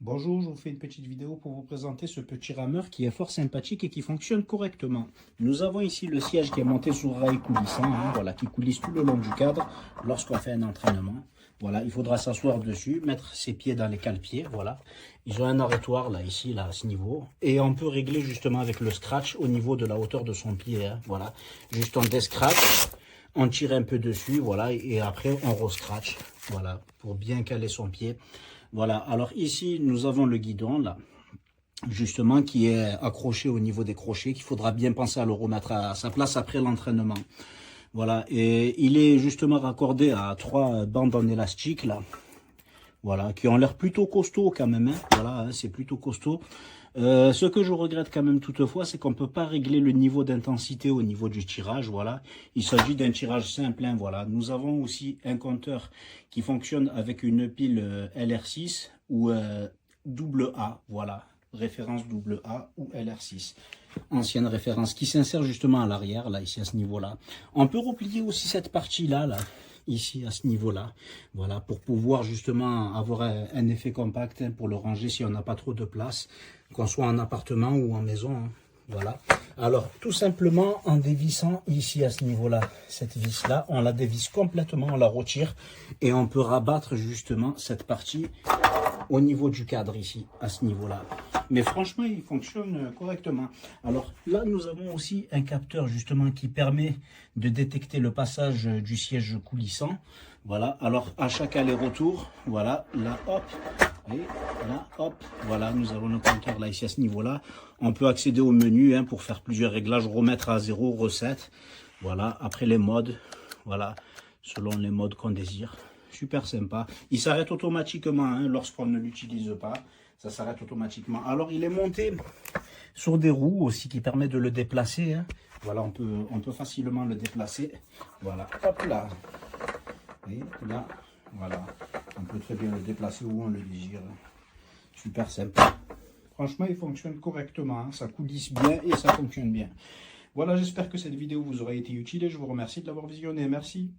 Bonjour, je vous fais une petite vidéo pour vous présenter ce petit rameur qui est fort sympathique et qui fonctionne correctement. Nous avons ici le siège qui est monté sur rail coulissant, voilà, qui coulisse tout le long du cadre lorsqu'on fait un entraînement. Voilà, il faudra s'asseoir dessus, mettre ses pieds dans les cale-pieds, voilà. Ils ont un arrêtoir là, ici, là, à ce niveau. Et on peut régler justement avec le scratch au niveau de la hauteur de son pied, voilà. Juste on descratch, on tire un peu dessus, voilà, et après on re-scratch, voilà, pour bien caler son pied. Voilà, alors ici, nous avons le guidon, là, justement, qui est accroché au niveau des crochets, qu'il faudra bien penser à le remettre à sa place après l'entraînement. Voilà, et il est justement raccordé à 3 bandes en élastique, là, voilà, qui ont l'air plutôt costauds quand même, hein. Voilà, hein, c'est plutôt costaud. Ce que je regrette quand même toutefois, c'est qu'on ne peut pas régler le niveau d'intensité au niveau du tirage, voilà. Il s'agit d'un tirage simple, hein, voilà. Nous avons aussi un compteur qui fonctionne avec une pile LR6 ou AA, voilà. Référence AA ou LR6. Ancienne référence qui s'insère justement à l'arrière, là, ici à ce niveau-là. On peut replier aussi cette partie-là, là, ici à ce niveau-là, voilà, pour pouvoir justement avoir un effet compact, hein, pour le ranger si on n'a pas trop de place, qu'on soit en appartement ou en maison, hein, voilà. Alors, tout simplement, en dévissant ici à ce niveau-là, cette vis-là, on la dévisse complètement, on la retire et on peut rabattre justement cette partie au niveau du cadre ici, à ce niveau-là. Mais franchement, il fonctionne correctement. Alors là, nous avons aussi un capteur justement qui permet de détecter le passage du siège coulissant. Voilà, alors à chaque aller-retour, voilà, là, hop, et là, hop, voilà, nous avons le compteur là, ici à ce niveau-là. On peut accéder au menu, hein, pour faire plusieurs réglages, remettre à 0, recette. Voilà, après les modes, voilà, selon les modes qu'on désire. Super sympa. Il s'arrête automatiquement, hein, lorsqu'on ne l'utilise pas. Ça s'arrête automatiquement. Alors, il est monté sur des roues aussi qui permet de le déplacer, hein. Voilà, on peut facilement le déplacer. Voilà, hop là. Et là, voilà. On peut très bien le déplacer où on le désire. Super sympa. Franchement, il fonctionne correctement, hein. Ça coulisse bien et ça fonctionne bien. Voilà, j'espère que cette vidéo vous aura été utile et je vous remercie de l'avoir visionnée. Merci.